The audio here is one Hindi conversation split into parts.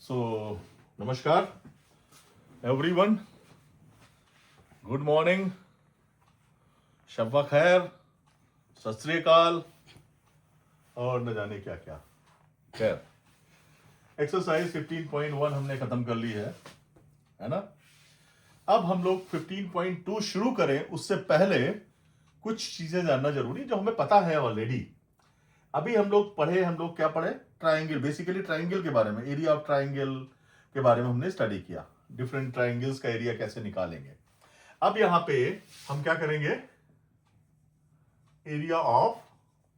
So, नमस्कार everyone, गुड मॉर्निंग, शब्बा खैर, सत श्री अकाल और न जाने क्या क्या। खैर, एक्सरसाइज 15.1 हमने खत्म कर ली है ना। अब हम लोग 15.2 शुरू करें उससे पहले कुछ चीजें जानना जरूरी जो हमें पता है ऑलरेडी। अभी हम लोग क्या पढ़े? ट्राइंगल, बेसिकली ट्राइंगल के बारे में, एरिया ऑफ ट्राइंगल के बारे में हमने स्टडी किया, डिफरेंट ट्राइंगल्स का एरिया कैसे निकालेंगे। अब यहां पे हम क्या करेंगे? एरिया ऑफ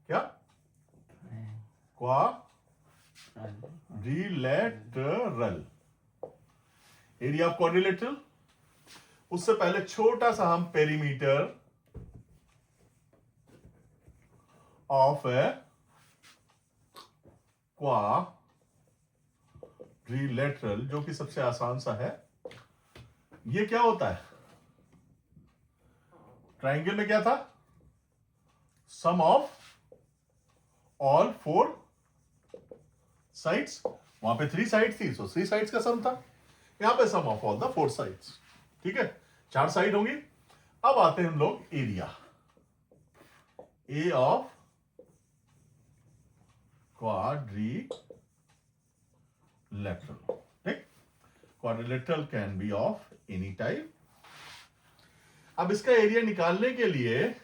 क्या? Quadrilateral, area of quadrilateral. उससे पहले छोटा सा हम पेरीमीटर ऑफ ए क्वाड्रिलेटरल, जो कि सबसे आसान सा है। ये क्या होता है? ट्राइंगल में क्या था? सम ऑफ ऑल फोर साइड्स। वहां पे 3 साइड थी, सो 3 साइड्स का सम था। यहां पे सम ऑफ ऑल द 4 साइड्स। ठीक है, 4 साइड होंगी। अब आते हैं हम लोग एरिया, ए ऑफ quadrilateral. ठीक, quadrilateral can be of any type. अब इसका एरिया निकालने के लिए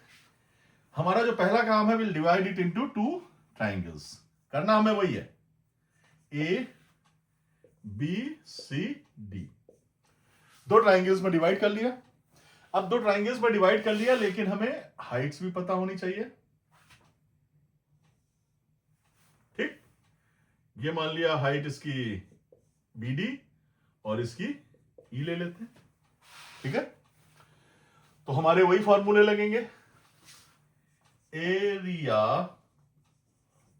हमारा जो पहला काम है, will divide it into 2 triangles. करना हमें वही है, A B C D. 2 triangles में डिवाइड कर लिया। अब 2 ट्राइंगल्स में डिवाइड कर लिया, लेकिन हमें हाइट्स भी पता होनी चाहिए। ठीक, ये मान लिया हाइट इसकी BD और इसकी E ले लेते हैं। ठीक है, तो हमारे वही फॉर्मूले लगेंगे। Area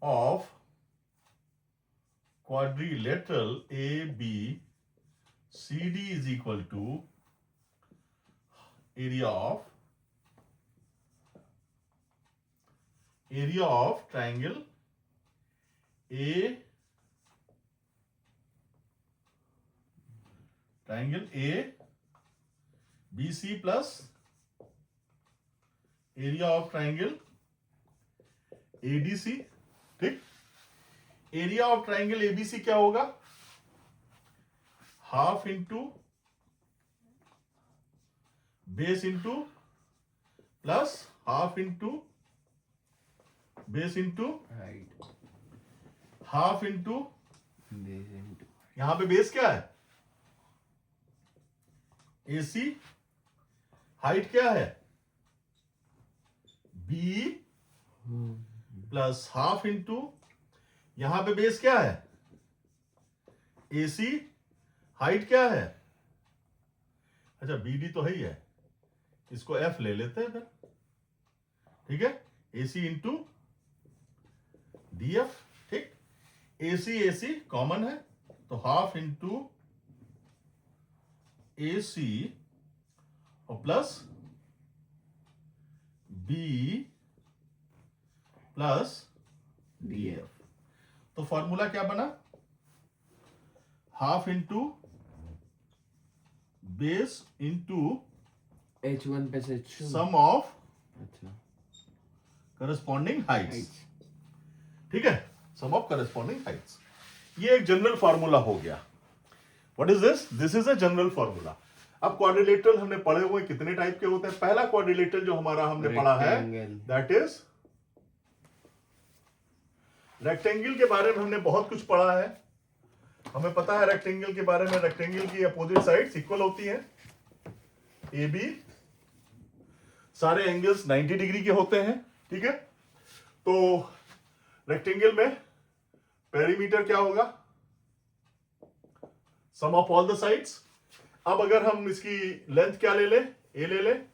of quadrilateral ABCD is equal to area of triangle ABC plus area of triangle ADC। ठीक, एरिया ऑफ ट्राइंगल ABC क्या होगा? Half into base into plus half into base into half into, यहां पे बेस क्या है? AC। हाइट क्या है? B प्लस हाफ इंटू, यहां पे बेस क्या है? AC। हाइट क्या है? अच्छा, BD तो है ही है, इसको F ले लेते हैं फिर। ठीक है, AC इंटू DF। ठीक, AC कॉमन है, तो हाफ इंटू AC और प्लस B प्लस DF। तो फॉर्मूला क्या बना? Half into base into H1 पे से H2। सम ऑफ अच्छा, करस्पॉन्डिंग हाइट्स। ठीक है, सम ऑफ करस्पॉन्डिंग हाइट्स। ये एक जनरल फॉर्मूला हो गया। What is this? This is a general formula. अब क्वाड्रिलेटरल हमने पढ़े हुए कितने टाइप के होते हैं। पहला क्वाड्रिलेटरल जो हमारा हमने पढ़ा है, दैट इज रेक्टेंगल। के बारे में हमने बहुत कुछ पढ़ा है। हमें पता है रेक्टेंगल के बारे में, रेक्टेंगल की अपोजिट साइड्स इक्वल होती हैं। AB, सारे एंगल्स 90 डिग्री के होते हैं। ठीक है, तो रेक्टेंगल में पेरीमीटर क्या होगा? सम ऑफ ऑल द साइड्स। अब अगर हम इसकी लेंथ क्या ले लें? A ले लें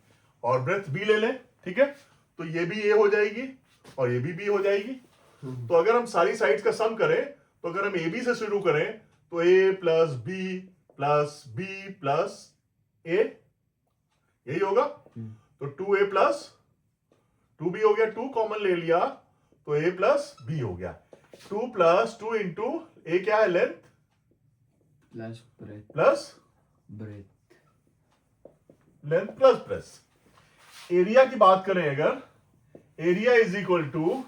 और ब्रेथ B ले लें। ठीक है, तो ये भी A हो जाएगी और ये भी B हो जाएगी। तो अगर हम सारी साइड्स का सम करें, तो अगर हम AB से शुरू करें तो A plus B plus B plus A, यही होगा। तो 2A प्लस 2B हो गया, 2 कॉमन ले लिया तो A प्लस B हो गया। 2 प्लस 2 इंटू A क्या है? Length plus breadth plus breadth length plus breadth. Area की बात करें अगर, एरिया इज इक्वल टू,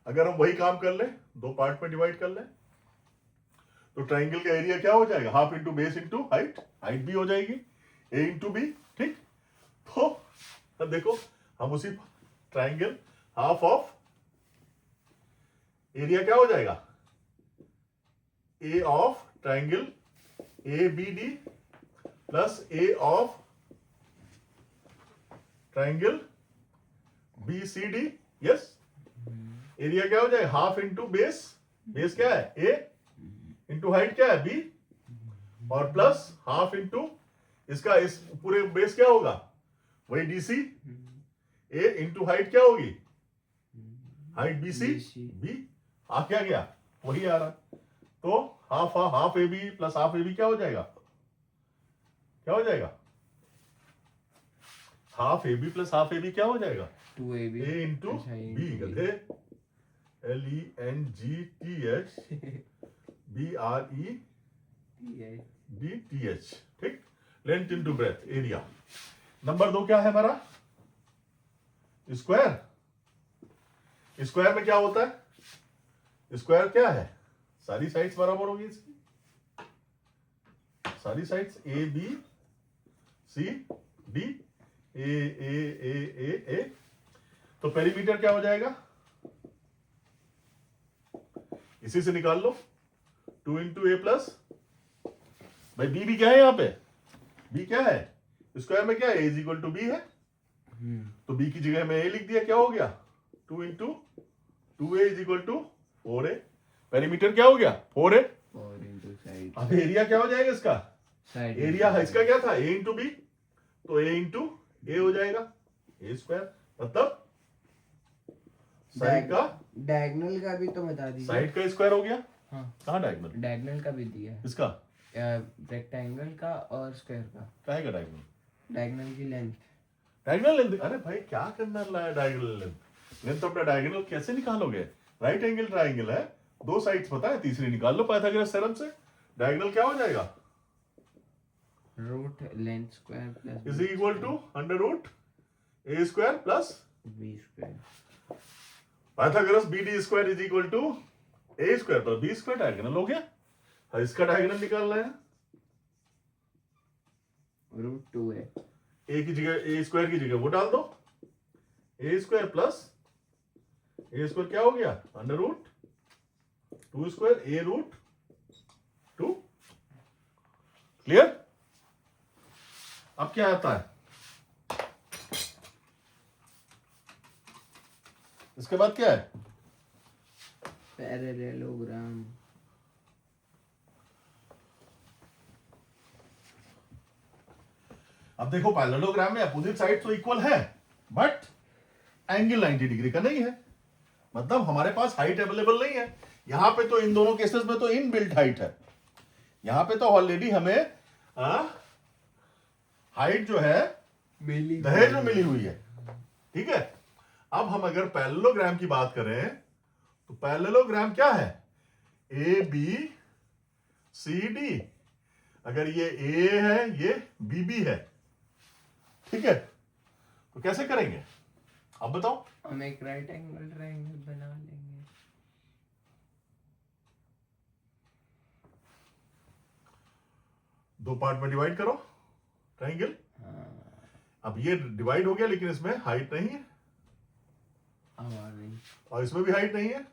अगर हम वही काम कर लें, दो पार्ट में डिवाइड कर लें, तो ट्राइंगल का एरिया क्या हो जाएगा? Half into base into height, height भी हो जाएगी ए इंटू बी। ठीक, तो अब देखो हम उसी ट्राइंगल हाफ ऑफ एरिया क्या हो जाएगा? A of triangle A B D plus A of triangle B C D. Yes, area क्या हो जाएगा? हाफ इंटू बेस, बेस क्या है? ए इंटू हाइट क्या है? बी, और प्लस हाफ इंटू इसका, इस पूरे बेस क्या होगा? वही डीसी। ए इंटू हाइट क्या होगी? Height BC B. आ क्या गया? वही आ रहा। तो half A B plus half A B क्या हो जाएगा? क्या हो जाएगा? Half A B plus half A B क्या हो जाएगा? 2ab A into B. गधे, LENGTH BREDTH। ठीक, length into breadth, area. Number 2 क्या है हमारा? स्क्वायर। स्क्वायर में क्या होता है? स्क्वायर क्या है? सारी साइड्स बराबर होगी इसकी, सारी sides A B C D, a a a a a. तो पेरीमीटर क्या हो जाएगा? इसी से निकाल लो, 2 इंटू ए प्लस, भाई बी भी क्या है यहाँ पे? बी क्या है? स्क्वायर में क्या है? इज इक्वल टू बी है, तो बी की जगह में ए लिख दिया। क्या हो गया? 2 into 2a is equal to 4a। Perimeter क्या हो गया? 4a। 4 इंटू साइड, अब एरिया क्या हो जाएगा इसका? साइड एरिया इसका क्या था? ए इंटू बी, तो ए इंटू ए हो जाएगा, ए स्क्वायर। मतलब साइड का, डायगोनल का भी तो बता दीजिए। साइड का स्क्वायर हो गया। हाँ, कहाँ डायगोनल? डायगोनल का भी दिया है, इसका रेक्टेंगल का और स्क्वायर का। काहे का डायगोनल? डायगोनल की लेंथ। Diagonal length? अरे भाई क्या करना है डायगोनल लेंथ? लेंथ अपना डायगोनल कैसे निकालोगे? राइट एंगल ट्राइंगल है, दो साइड्स पता है, तीसरी निकाल लो पाइथागोरस थ्योरम से। डायगोनल क्या हो जाएगा? Root length square plus is equal to under root A square plus B square. Pythagoras B D square is equal to A square plus B square. Diagonal हो गया। हाँ, इसका डायगोनल निकालना है, रूट 2a। ए की जगह, ए स्क्वायर की जगह वो डाल दो, ए स्क्वायर प्लस ए स्क्वायर क्या हो गया? अंडर रूट 2 स्क्वायर ए रूट 2। क्लियर? अब क्या आता है? इसके बाद क्या है? पैरेललोग्राम। अब देखो पैरेललोग्राम में अपोजिट साइड तो इक्वल है, बट एंगल 90 डिग्री का नहीं है। मतलब हमारे पास हाइट अवेलेबल नहीं है। यहां पे तो इन दोनों केसेस में तो इनबिल्ट हाइट है, यहां पे तो ऑलरेडी हमें हाइट जो है दहेज में मिली हुई है। ठीक है, अब हम अगर पैरेललोग्राम की बात करें तो पैरेललोग्राम क्या है? A B C D. अगर ये ए है, ये बी बी है, ठीक है, तो कैसे करेंगे अब बताओ? हम एक राइट एंगल ट्रायंगल बना लेंगे। दो पार्ट में डिवाइड करो ट्रायंगल। अब ये डिवाइड हो गया, लेकिन इसमें हाइट नहीं है अब आ गई, और इसमें भी हाइट नहीं है,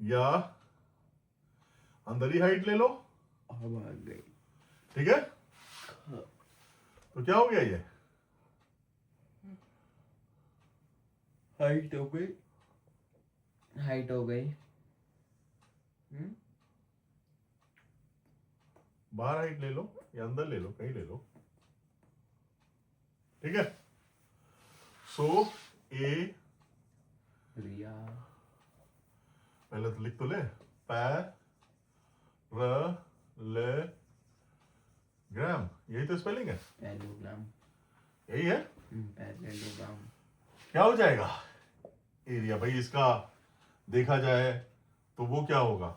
या अंदर ही हाइट ले लो। अब आ गई। ठीक है, तो क्या हो गया? ये हाइट हो गई, हाइट हो गई। बाहर हाइट ले लो या अंदर ले लो, कहीं ले लो। ठीक है, सो ए, रिया पहले तो लिख तो ले, पैरेललोग्राम, यही तो स्पेलिंग है, पैरेललोग्राम। यही है। पैरेललोग्राम क्या हो जाएगा? एरिया भाई इसका देखा जाए तो वो क्या होगा?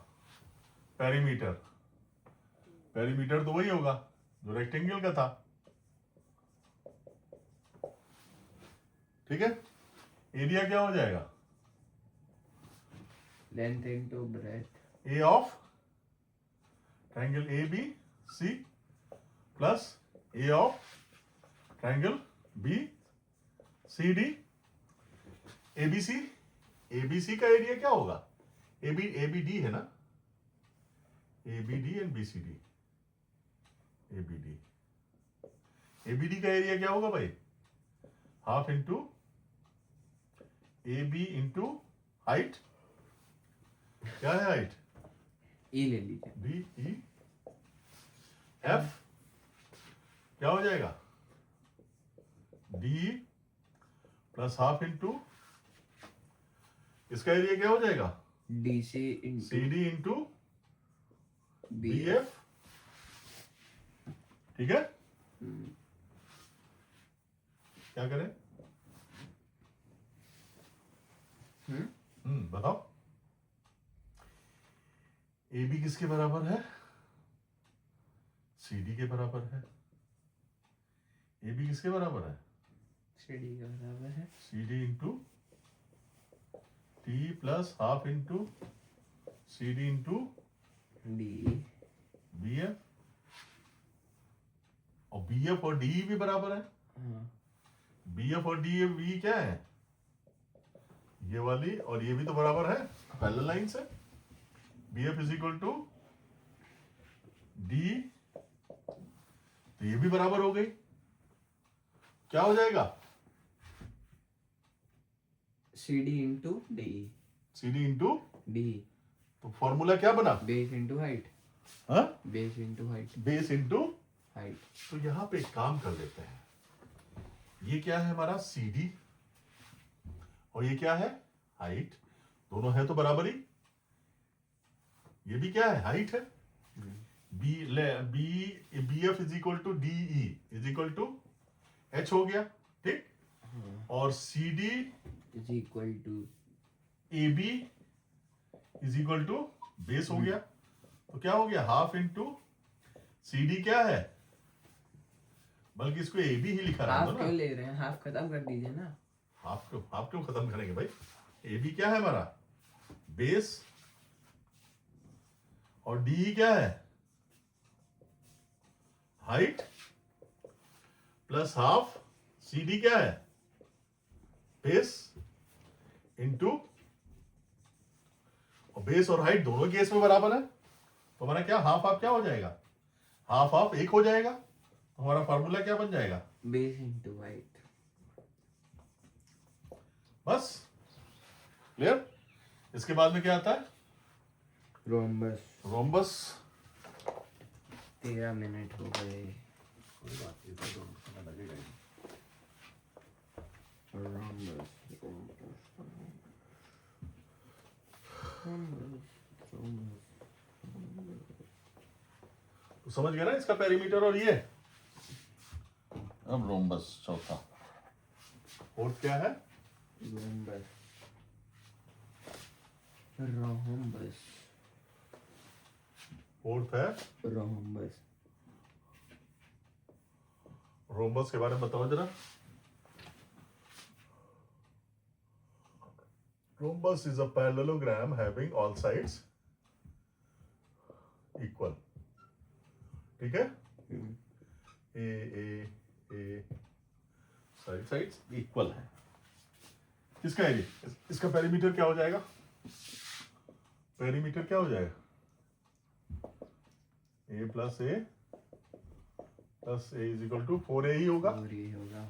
पेरीमीटर, पेरीमीटर तो वही होगा जो रेक्टेंगल का था, ठीक है। एरिया क्या हो जाएगा? Length into breadth, A of triangle A B C plus A of triangle B C D. ABC, ABC का एरिया क्या होगा? एबीडी है ना, ABD and BCD. ABD, ABD का एरिया क्या होगा भाई? Half into A B into height, क्या है हाइट? ई ले लीजिए, डी ई एफ क्या हो जाएगा? डी प्लस हाफ इंटू इसका एरिया क्या हो जाएगा? D C into C D into B B F, ठीक है। क्या करें? बताओ। ए बी किसके बराबर है? सी डी के बराबर है। ए बी किसके बराबर है? सी डी का बराबर है C D into T plus half into C D into D. B F, और बी एफ और डी भी बराबर है। हाँ, बी एफ और डी बी क्या है? ये वाली, और ये भी तो बराबर है पैरेलल लाइन से। B F is equal to D, तो ये भी बराबर हो गई। क्या हो जाएगा? C D into D, C D into, D तो फॉर्मूला क्या बना? बेस इंटू हाइट, हाँ, base into height, base into height. तो यहां पे एक काम कर लेते हैं। ये क्या है हमारा? सी डी, और ये क्या है? हाइट। दोनों है तो बराबर ही। ये भी क्या है? हाइट है। B B F is equal to D E is equal to H हो गया, ठीक। और C D is equal to A B is equal to base हो गया। तो क्या हो गया? हाफ इंटू सी डी क्या है? बल्कि इसको ए बी ही लिखा रहा हाफ है क्यों ना। ले रहे हैं? हाफ खत्म कर दीजिए ना। हाफ क्यों खत्म करेंगे भाई? ए बी क्या है हमारा? बेस, और डी क्या है? Height, plus half C D क्या है? बेस इंटू, और बेस और हाइट दोनों केस में बराबर है, तो हमारा क्या हाफ हाफ क्या हो जाएगा? हाफ हाफ एक हो जाएगा। तो हमारा फॉर्मूला क्या बन जाएगा? Base into height. बस क्लियर। इसके बाद में क्या आता है? रोम्बस। रोम्बस। 13 मिनट हो गए। कोई बात नहीं, तो समय लगेगा ही। रोम्बस, तो समझ गया ना इसका पेरीमीटर। और ये अब रोम्बस चौथा। फोर्थ क्या है? रोम्बस, रोम्बस, फोर्थ है रोम्बस। रोम्बस के बारे में बताओ जरा। Rhombus is a parallelogram having all sides equal, ठीक है। ए सारी साइड्स इक्वल है। किसका एरिया? इसका पेरीमीटर क्या हो जाएगा? पेरीमीटर क्या हो जाएगा? A plus a is equal to 4a ही होगा। और ये होगा,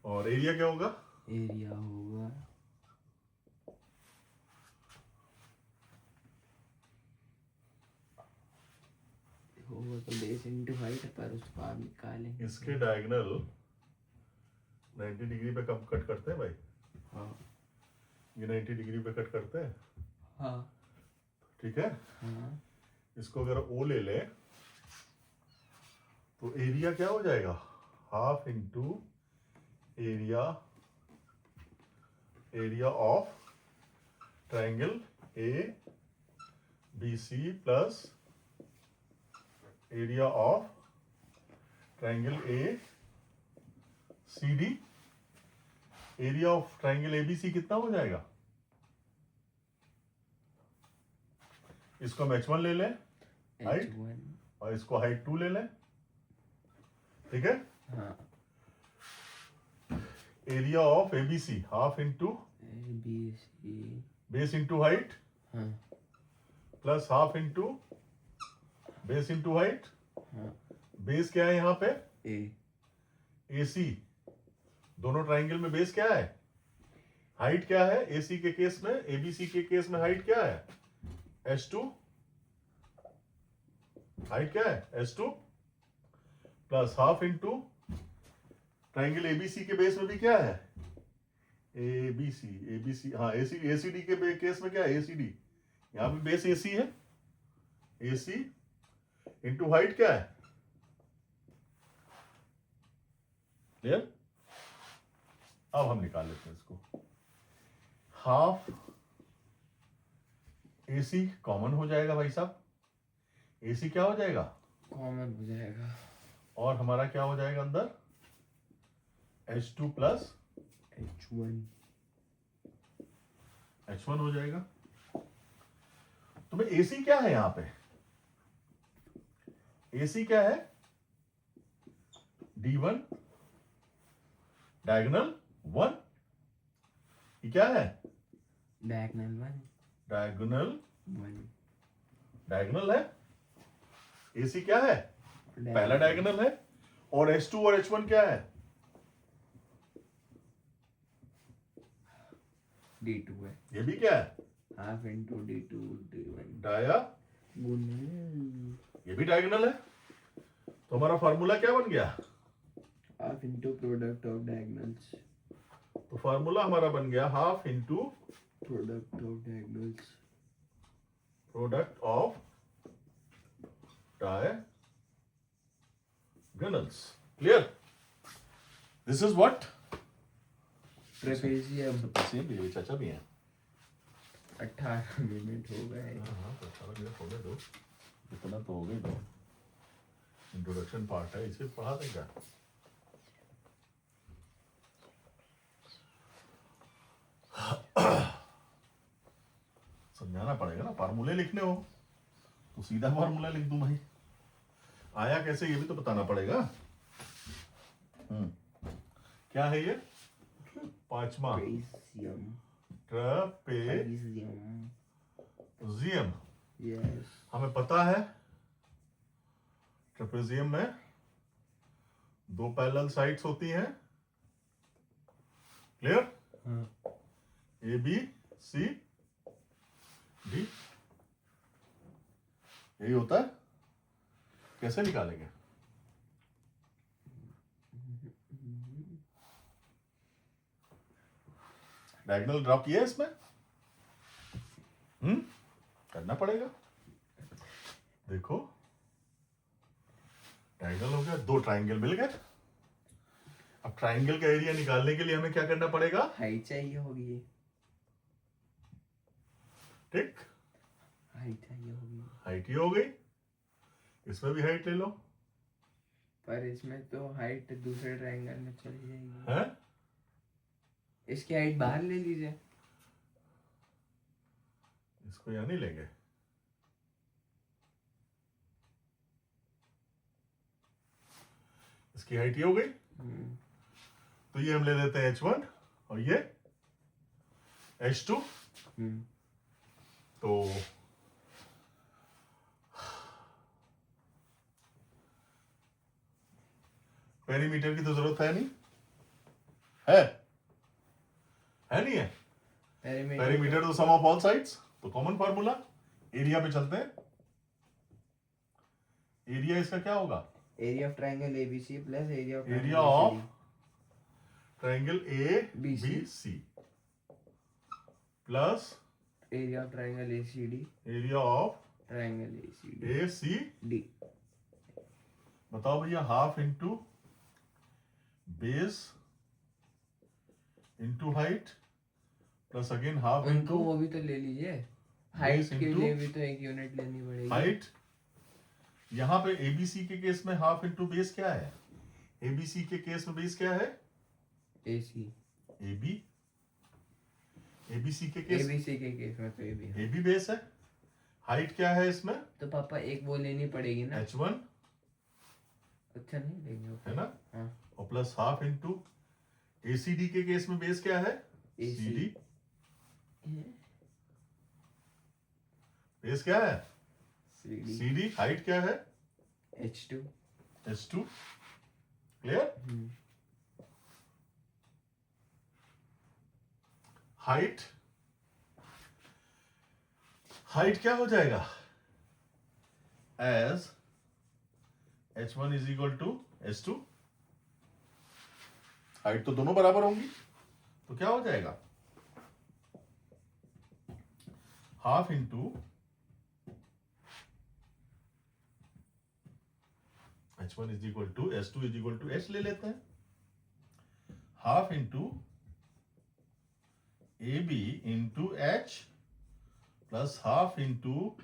और एरिया क्या होगा? एरिया होगा तो बेस इंटू हाइट, पर उसको आप निकालेंगे। इसके डायगोनल 90 डिग्री पे कब कट करते हैं भाई? हाँ ये 90 डिग्री पे कट करते हैं, हाँ ठीक है। हाँ। इसको अगर ओ ले ले तो एरिया क्या हो जाएगा? Half into area of triangle A BC plus area of triangle ACD. Area of triangle ABC कितना हो जाएगा? इसको हम H1 ले लें हाइट, और इसको हाइट 2 ले लें, ठीक है? हाँ। Area of ABC half into ABC base into height हाँ plus half into base into height. हाँ बेस क्या है यहाँ पे? A AC। दोनों ट्राइंगल में बेस क्या है? हाइट क्या है? AC के केस में, ABC के केस में हाइट क्या है? H2। हाइट क्या है? H2 plus half into triangle ABC के बेस में भी क्या है? ABC हाँ ACD के केस में क्या है? ACD। यहाँ पे बेस AC है, AC इंटू हाइट क्या है? क्लियर? अब हम निकाल लेते हैं इसको। हाफ AC कॉमन हो जाएगा भाई साहब, AC क्या हो जाएगा? कॉमन हो जाएगा, और हमारा क्या हो जाएगा अंदर? H2 प्लस H1 हो जाएगा। तो भाई AC क्या है यहां पे? AC क्या है? D1 diagonal 1। ये क्या है? डायगोनल है। AC क्या है? पहला डायगोनल है। और H2 और H1 क्या है? D2 है। ये भी क्या है? Half into D2 D1 diagonal. ये भी डायगोनल है। तो हमारा फॉर्मूला क्या बन गया? Half into product of diagonals. तो फॉर्मूला हमारा बन गया half into product of diagonals. Product of diagonals. Clear? This is what? Trapezium. भी चाचा भी हैं। 18 मिनट हो गए। हाँ तो 18 मिनट हो गए। दो इतना तो हो गई। दो इंट्रोडक्शन पार्ट है, इसे पढ़ा देगा। समझाना पड़ेगा ना, फार्मूले लिखने हो तो सीधा फार्मूला लिख दूं भाई, आया कैसे ये भी तो बताना पड़ेगा। क्या है ये? पांचवा ट्रेपेजियम। यस। हमें पता है ट्रेपेजियम में दो पैरेलल साइड्स होती हैं। क्लियर? ABCD यही होता है। कैसे निकालेंगे? डायगोनल ड्रॉ किया है इसमें? करना पड़ेगा। देखो डायगोनल हो गया, दो ट्राइंगल मिल गए। अब ट्राइंगल का एरिया निकालने के लिए हमें क्या करना पड़ेगा? हाइट चाहिए होगी। ठीक, हाइट चाहिए होगी। हाइट ही हो गई, इसमें भी हाइट ले लो। पर इसमें तो हाइट दूसरे ट्रायंगल में चली जाएगी। है? इसकी हाइट बाहर ले लीजिए। इसको यहां नहीं लेंगे। इसकी हाइट ये हो गई, तो ये हम ले लेते हैं H1 और ये H2। तो पेरीमीटर की तो जरूरत है नहीं, है नहीं है? पेरीमीटर तो सम ऑफ ऑल साइड्स। तो कॉमन फार्मूला एरिया पे चलते हैं। एरिया इसका क्या होगा? Area of triangle ABC plus area of triangle ABC plus area of triangle ACD। Area of triangle ACD। बताओ भैया, half into base into height plus again half उनको इंटू। वो भी तो ले लीजिए, हाइट बेस के इंटू लिए भी तो एक यूनिट लेनी पड़ेगी। हाइट। यहाँ पे एबीसी के केस में हाफ इंटू बेस क्या है? एबीसी के केस में बेस क्या है? एसी। एबी। एबीसी के केस एबीसी के केस में तो ये भी है। एबी बेस है। हाइट क्या है इसमें? तो पापा एक वो लेनी पड़ेगी ना। h1 अच्छा नहीं लेंगे वो। है ना, हाँ और प्लस हाफ इंटू एसीडी के केस में बेस क्या है? AC CD. बेस क्या है? CD CD. हाइट क्या है? H2। h2। Clear? Height, height क्या हो जाएगा? As h1 is equal to h2। Height तो दोनों बराबर होंगी, तो क्या हो जाएगा? Half into h1 is equal to h2 is equal to h ले लेते हैं। Half into AB into h plus half into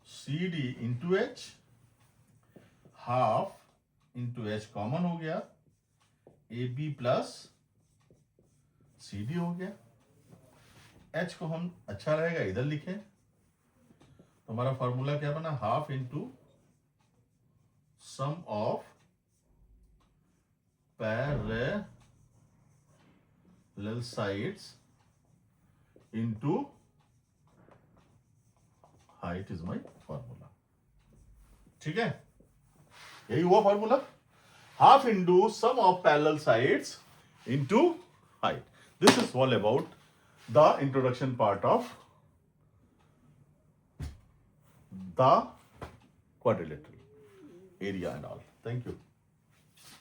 CD into h। Half into h common हो गया, AB प्लस CD हो गया। h को हम अच्छा रहेगा इधर लिखें, तो हमारा फॉर्मूला क्या बना? Half into sum of parallel sides into height is my formula. ठीक है, यही हुआ formula. Half into sum of parallel sides into height. This is all about the introduction part of the quadrilateral area and all. Thank you.